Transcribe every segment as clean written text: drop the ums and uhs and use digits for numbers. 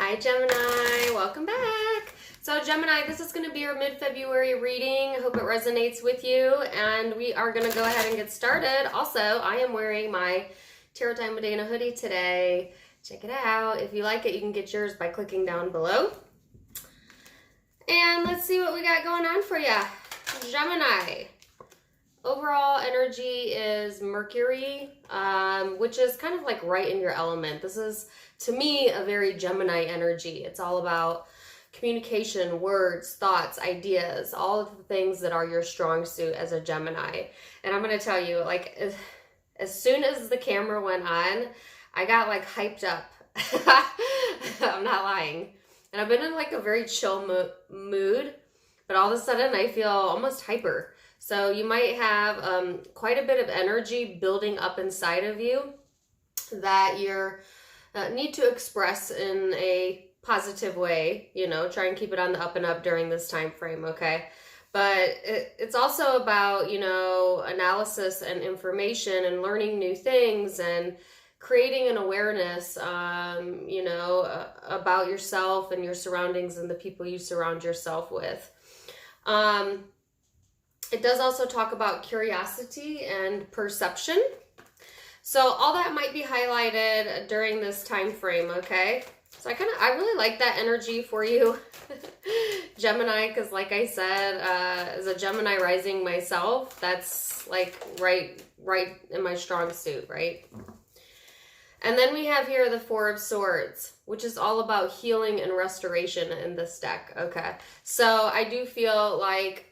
Hi Gemini, welcome back. So Gemini, this is going to be your mid-February reading. I hope it resonates with you, and we are going to go ahead and get started. Also, I am wearing my Tarot Time with Dana hoodie today. Check it out. If you like it, you can get yours by clicking down below. And let's see what we got going on for you. Gemini. Overall energy is Mercury, which is kind of like right in your element. This is, to me, a very Gemini energy. It's all about communication, words, thoughts, ideas, all of the things that are your strong suit as a Gemini. And I'm going to tell you, like, as soon as the camera went on, I got like hyped up. I'm not lying. And I've been in like a very chill mood, but all of a sudden I feel almost hyper. So you might have quite a bit of energy building up inside of you that you need to express in a positive way. You know, try and keep it on the up and up during this time frame, okay? But it's also about, you know, analysis and information and learning new things and creating an awareness, you know, about yourself and your surroundings and the people you surround yourself with. It does also talk about curiosity and perception. So all that might be highlighted during this time frame, okay? So I really like that energy for you, Gemini, because like I said, as a Gemini rising myself, that's like right in my strong suit, right? And then we have here the Four of Swords, which is all about healing and restoration in this deck, okay? So I do feel like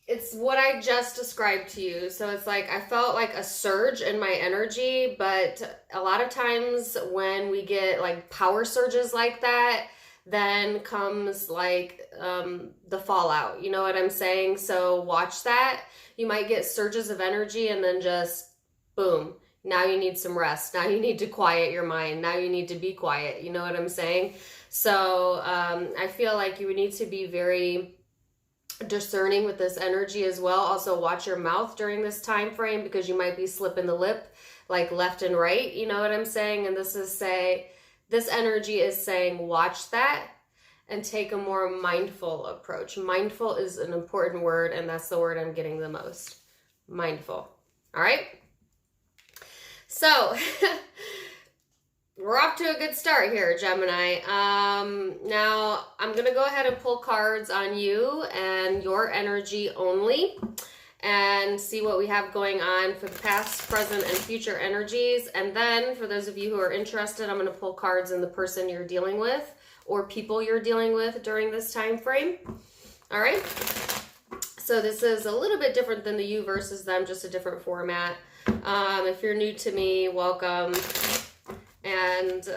it's what I just described to you. So it's like I felt like a surge in my energy, but a lot of times when we get like power surges like that, then comes like the fallout. You know what I'm saying? So watch that. You might get surges of energy and then just boom. Now you need some rest. Now you need to quiet your mind. Now you need to be quiet. You know what I'm saying? So I feel like you would need to be very discerning with this energy as well. Also watch your mouth during this time frame because you might be slipping the lip like left and right. You know what I'm saying? And this energy is saying watch that and take a more mindful approach. Mindful is an important word, and that's the word I'm getting the most. Mindful. All right? So we're off to a good start here, Gemini. Now, I'm going to go ahead and pull cards on you and your energy only and see what we have going on for the past, present, and future energies. And then, for those of you who are interested, I'm going to pull cards in the person you're dealing with or people you're dealing with during this time frame. All right? So this is a little bit different than the you versus them, just a different format. If you're new to me, welcome. And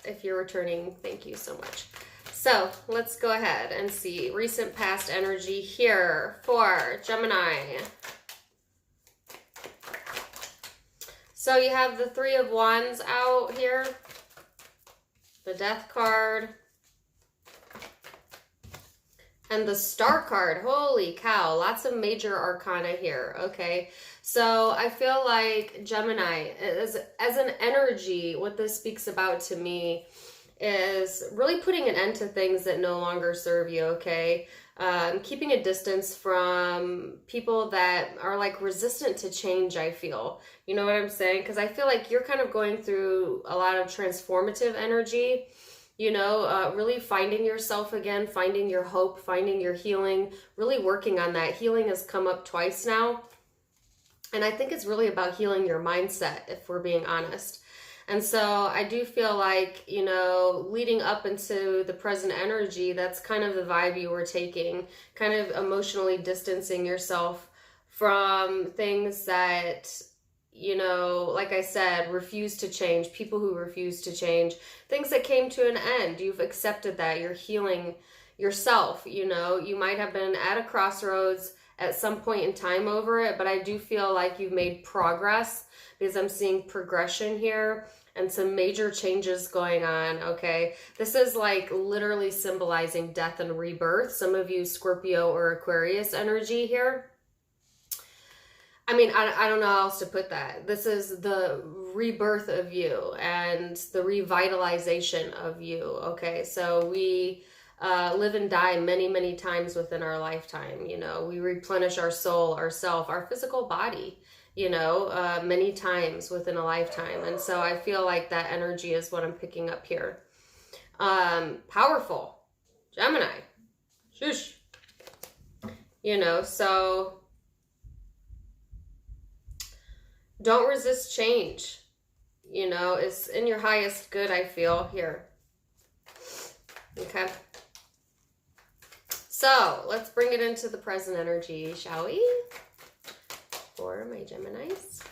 if you're returning, thank you so much. So let's go ahead and see recent past energy here for Gemini. So you have the Three of Wands out here, the Death card, and the Star card. Holy cow, lots of major arcana here, okay? So I feel like Gemini, as an energy, what this speaks about to me is really putting an end to things that no longer serve you, okay? Keeping a distance from people that are like resistant to change, I feel. You know what I'm saying? Because I feel like you're kind of going through a lot of transformative energy. You know, really finding yourself again, finding your hope, finding your healing, really working on that. Healing has come up twice now. And I think it's really about healing your mindset, if we're being honest. And so I do feel like, you know, leading up into the present energy, that's kind of the vibe you were taking, kind of emotionally distancing yourself from things that, you know, like I said, refuse to change, people who refuse to change, things that came to an end. You've accepted that. You're healing yourself. You know, you might have been at a crossroads at some point in time over it, but I do feel like you've made progress because I'm seeing progression here and some major changes going on, okay? This is like literally symbolizing death and rebirth. Some of you Scorpio or Aquarius energy here. I mean, I don't know how else to put that. This is the rebirth of you and the revitalization of you. Okay, so we live and die many, many times within our lifetime. You know, we replenish our soul, ourself, our physical body, you know, many times within a lifetime. And so I feel like that energy is what I'm picking up here. Powerful. Gemini. Shush. You know, so don't resist change. You know, it's in your highest good, I feel, here. Okay. So, let's bring it into the present energy, shall we? For my Geminis.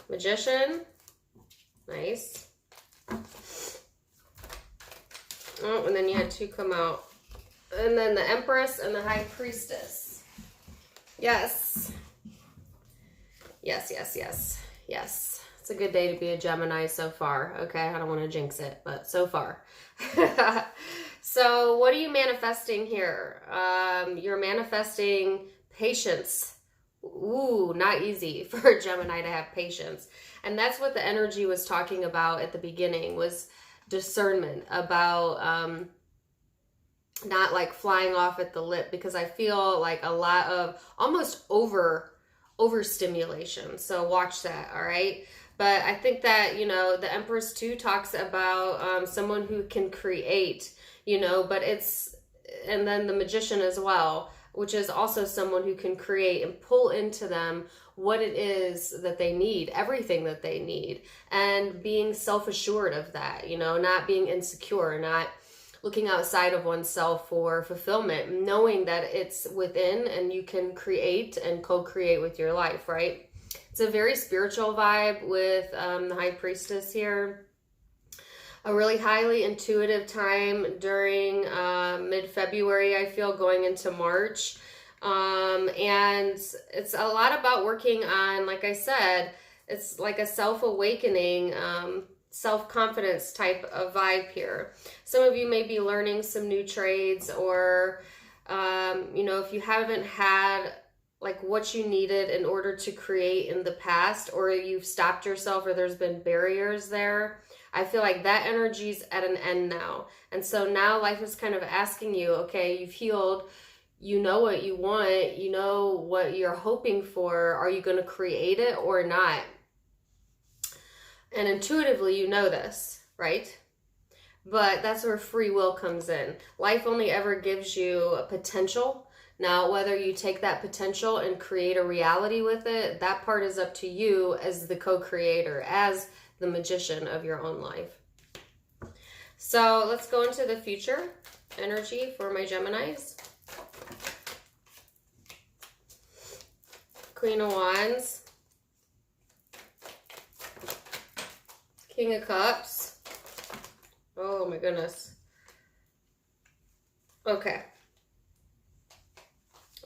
Magician. Nice. Oh, and then you had two come out. And then the Empress and the High Priestess. Yes. Yes, yes, yes. Yes. It's a good day to be a Gemini so far. Okay, I don't want to jinx it, but so far. So what are you manifesting here? You're manifesting patience. Ooh, not easy for a Gemini to have patience. And that's what the energy was talking about at the beginning, was discernment, about not like flying off at the lip, because I feel like a lot of almost overstimulation. So watch that, all right? But I think that, you know, the Empress too talks about someone who can create, you know, but it's, and then the Magician as well, which is also someone who can create and pull into them what it is that they need, everything that they need, and being self-assured of that, you know, not being insecure, not looking outside of oneself for fulfillment, knowing that it's within and you can create and co-create with your life, right? It's a very spiritual vibe with the High Priestess here. A really highly intuitive time during mid-February, I feel, going into March. And it's a lot about working on, like I said, it's like a self-awakening, self-confidence type of vibe here. Some of you may be learning some new trades, or, you know, if you haven't had like what you needed in order to create in the past, or you've stopped yourself, or there's been barriers there, I feel like that energy's at an end now. And so now life is kind of asking you, okay, you've healed, you know what you want, you know what you're hoping for, are you going to create it or not? And intuitively, you know this, right? But that's where free will comes in. Life only ever gives you a potential. Now, whether you take that potential and create a reality with it, that part is up to you as the co-creator, as the magician of your own life. So let's go into the future energy for my Geminis. Queen of Wands. King of Cups. Oh my goodness. Okay.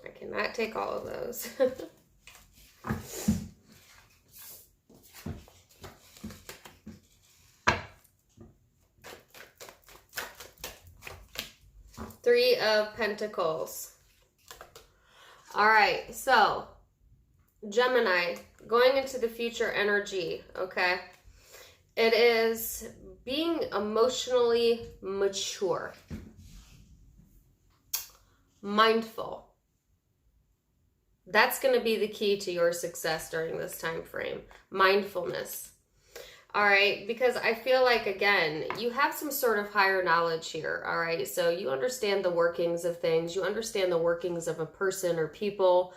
I cannot take all of those. Three of Pentacles. All right, so Gemini, going into the future energy, okay? It is being emotionally mature, mindful. That's going to be the key to your success during this time frame. Mindfulness. All right, because I feel like, again, you have some sort of higher knowledge here, all right? So you understand the workings of things. You understand the workings of a person or people.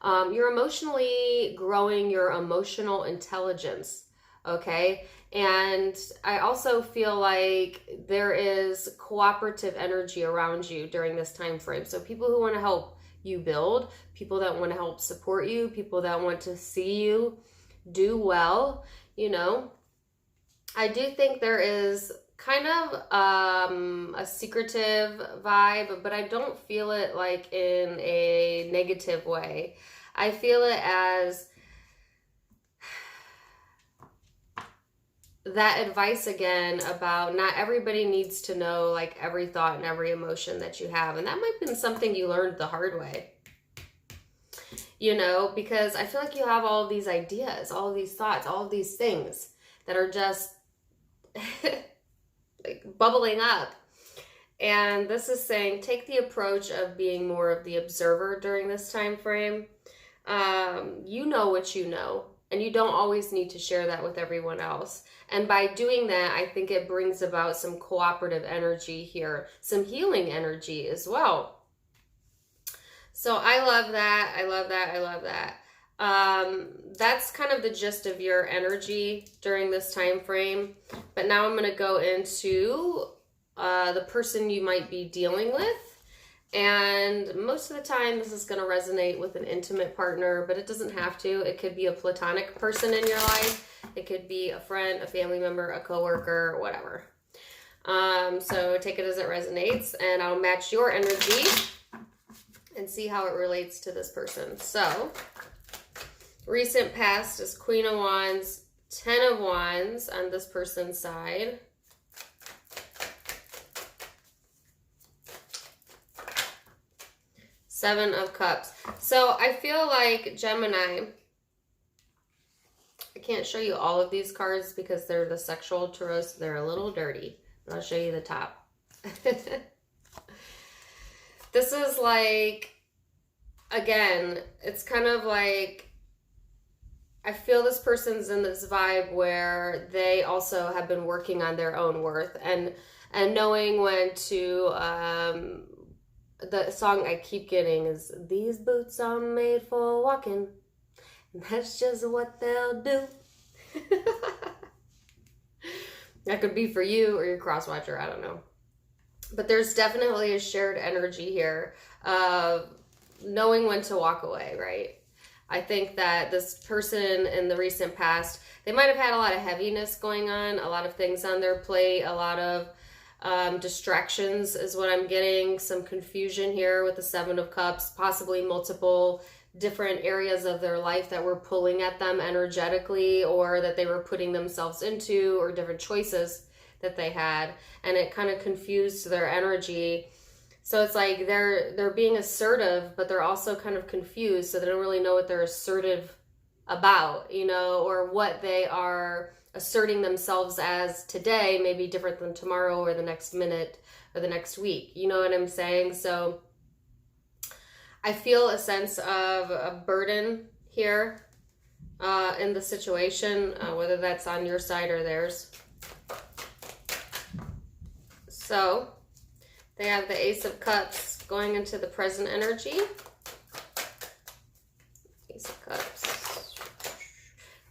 You're emotionally growing your emotional intelligence, okay? And I also feel like there is cooperative energy around you during this time frame. So people who want to help you build, people that want to help support you, people that want to see you do well, you know. I do think there is kind of a secretive vibe, but I don't feel it like in a negative way. I feel it as that advice again about not everybody needs to know like every thought and every emotion that you have. And that might have been something you learned the hard way. you know, because I feel like you have all of these ideas, all of these thoughts, all of these things that are just like bubbling up. And this is saying take the approach of being more of the observer during this time frame. You know what you know, and you don't always need to share that with everyone else. And by doing that, I think it brings about some cooperative energy here, some healing energy as well. So I love that. I love that. I love that. That's kind of the gist of your energy during this time frame. But now I'm going to go into the person you might be dealing with. And most of the time, this is going to resonate with an intimate partner, but it doesn't have to. It could be a platonic person in your life. It could be a friend, a family member, a coworker, whatever. So take it as it resonates, and I'll match your energy and see how it relates to this person. So, recent past is Queen of Wands, 10 of Wands on this person's side. Seven of Cups. So I feel like Gemini, I can't show you all of these cards because they're the sexual tarot, so they're a little dirty. But I'll show you the top. This is like, again, it's kind of like, I feel this person's in this vibe where they also have been working on their own worth and knowing when to, the song I keep getting is, these boots are made for walking, and that's just what they'll do. That could be for you or your cross watcher, I don't know. But there's definitely a shared energy here of knowing when to walk away, right? I think that this person in the recent past, they might have had a lot of heaviness going on, a lot of things on their plate, a lot of distractions is what I'm getting, some confusion here with the Seven of Cups, possibly multiple different areas of their life that were pulling at them energetically, or that they were putting themselves into, or different choices that they had, and it kind of confused their energy. So it's like they're being assertive, but they're also kind of confused, so they don't really know what they're assertive about, you know, or what they are asserting themselves as today may be different than tomorrow or the next minute or the next week. You know what I'm saying? So I feel a sense of a burden here in the situation, whether that's on your side or theirs. So they have the Ace of Cups going into the present energy. Ace of Cups.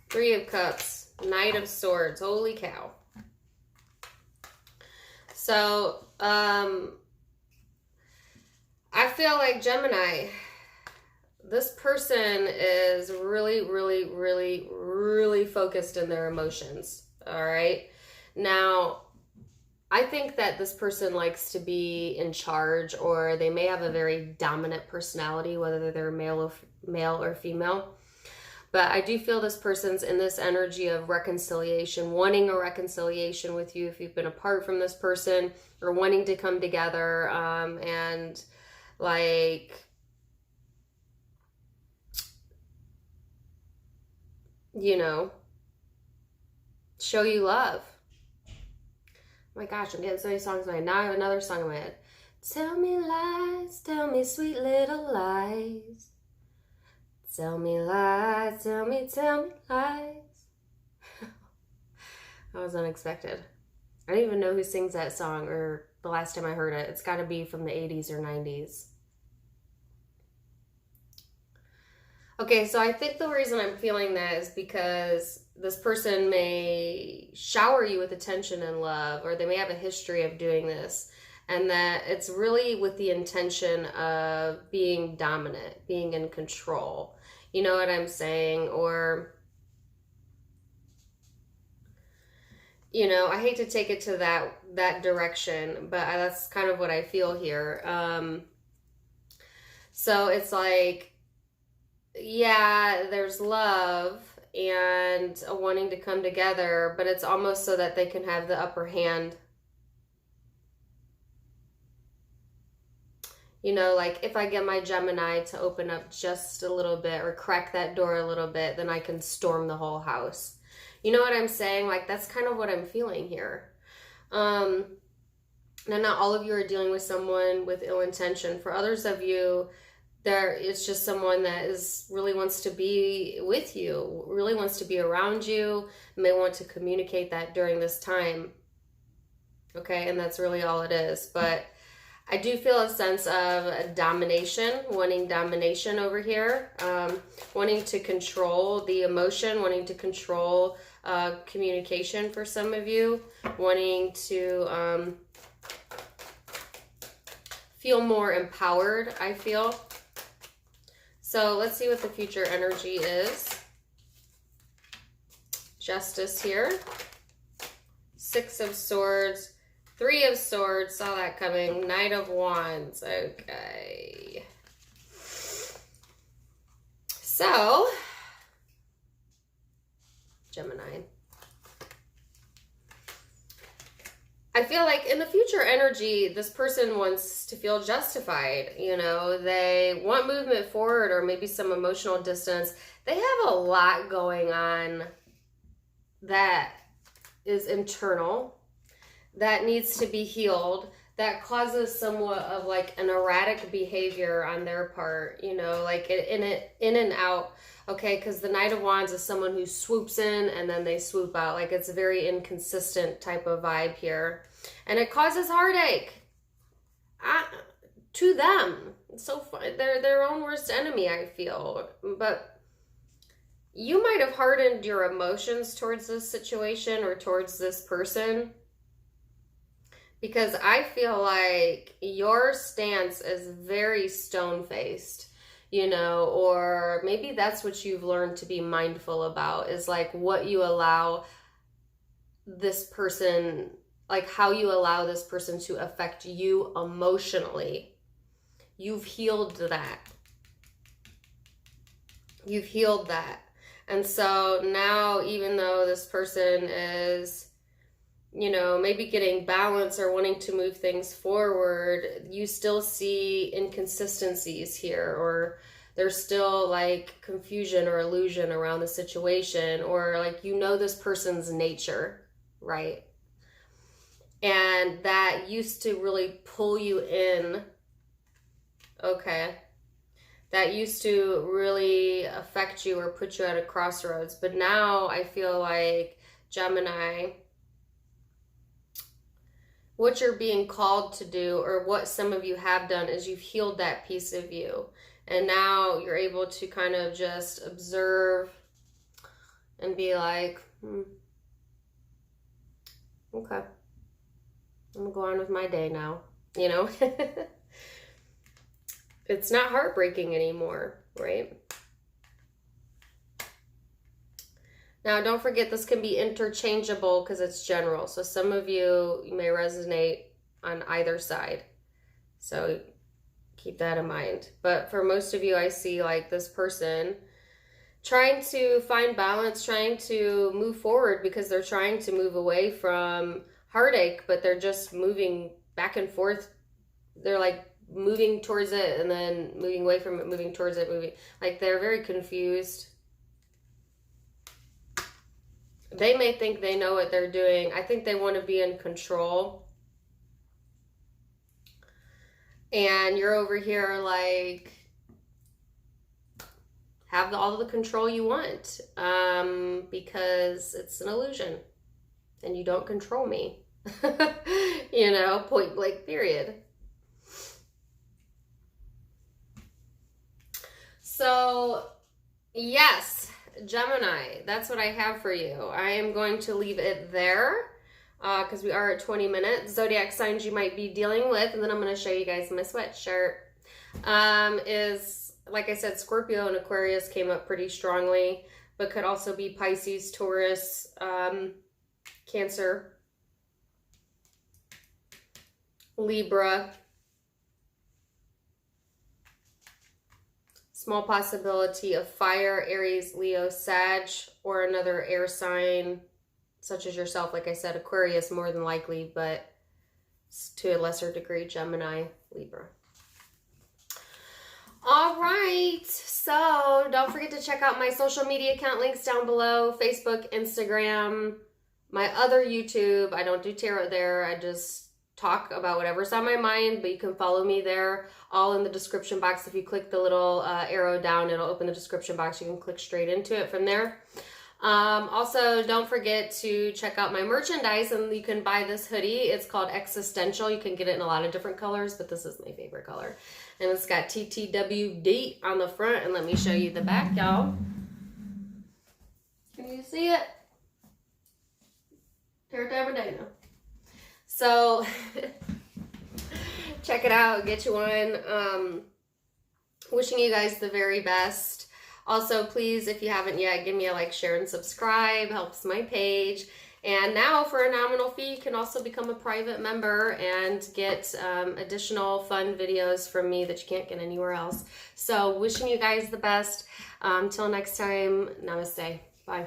Three of Cups. Knight of Swords. Holy cow. So, I feel like Gemini, this person is really, really, really, really focused in their emotions. All right. Now, I think that this person likes to be in charge, or they may have a very dominant personality, whether they're male or female. But I do feel this person's in this energy of reconciliation, wanting a reconciliation with you if you've been apart from this person, or wanting to come together and like, you know, show you love. Oh my gosh, I'm getting so many songs in my head. Now I have another song in my head. Tell me lies, tell me sweet little lies. Tell me lies, tell me lies. That was unexpected. I don't even know who sings that song, or the last time I heard it. It's got to be from the 80s or 90s. Okay, so I think the reason I'm feeling that is because this person may shower you with attention and love, or they may have a history of doing this, and that it's really with the intention of being dominant, being in control. You know what I'm saying? Or, you know, I hate to take it to that direction, but that's kind of what I feel here. So it's like, yeah, there's love and a wanting to come together, but it's almost so that they can have the upper hand. You know, like if I get my Gemini to open up just a little bit or crack that door a little bit, then I can storm the whole house. You know what I'm saying? Like that's kind of what I'm feeling here. Now, not all of you are dealing with someone with ill intention. For others of you, it's just someone that really wants to be with you, really wants to be around you, may want to communicate that during this time. Okay, and that's really all it is. But I do feel a sense of domination, wanting domination over here, wanting to control the emotion, wanting to control communication for some of you, wanting to feel more empowered, I feel. So let's see what the future energy is. Justice here. 6 of Swords. 3 of Swords. Saw that coming. Knight of Wands. Okay. So, Gemini. I feel like in the future energy, this person wants to feel justified. You know, they want movement forward or maybe some emotional distance. They have a lot going on that is internal, that needs to be healed, that causes somewhat of like an erratic behavior on their part, you know, like in and out. Okay, because the Knight of Wands is someone who swoops in and then they swoop out. Like it's a very inconsistent type of vibe here. And it causes heartache to them. It's so fun. They're their own worst enemy, I feel. But you might have hardened your emotions towards this situation or towards this person, because I feel like your stance is very stone-faced. You know, or maybe that's what you've learned to be mindful about, is like what you allow this person, like how you allow this person to affect you emotionally. You've healed that. You've healed that. And so now, even though this person is, you know, maybe getting balance or wanting to move things forward, you still see inconsistencies here, or there's still like confusion or illusion around the situation, or like, you know, this person's nature, right? And that used to really pull you in, okay? That used to really affect you or put you at a crossroads. But now I feel like, Gemini, what you're being called to do, or what some of you have done, is you've healed that piece of you. And now you're able to kind of just observe and be like, okay, I'm gonna go on with my day now, you know? It's not heartbreaking anymore, right? Now, don't forget, this can be interchangeable because it's general. So some of you may resonate on either side. So keep that in mind. But for most of you, I see like this person trying to find balance, trying to move forward, because they're trying to move away from heartache, but they're just moving back and forth. They're like moving towards it and then moving away from it, moving towards it, moving. Like they're very confused. They may think they know what they're doing. I think they want to be in control. And you're over here like, have all the control you want, because it's an illusion and you don't control me. You know, point blank, period. So, yes, Gemini, that's what I have for you. I am going to leave it there because we are at 20 minutes. Zodiac signs you might be dealing with, and then I'm going to show you guys my sweatshirt. Is, like I said, Scorpio and Aquarius came up pretty strongly, but could also be Pisces, Taurus, Cancer, Libra. Small possibility of fire, Aries, Leo, Sag, or another air sign, such as yourself. Like I said, Aquarius more than likely, but to a lesser degree, Gemini, Libra. All right, so don't forget to check out my social media account links down below: Facebook, Instagram, my other YouTube. I don't do tarot there. I just talk about whatever's on my mind, but you can follow me there, all in the description box. If you click the little arrow down, it'll open the description box. You can click straight into it from there. Also, don't forget to check out my merchandise, and you can buy this hoodie. It's called Existential. You can get it in a lot of different colors, but this is my favorite color. And it's got TTWD on the front, and let me show you the back, y'all. Can you see it? Teradama. So, check it out. Get you one. Wishing you guys the very best. Also, please, if you haven't yet, give me a like, share, and subscribe. Helps my page. And now, for a nominal fee, you can also become a private member and get additional fun videos from me that you can't get anywhere else. So, wishing you guys the best. Till next time, namaste. Bye.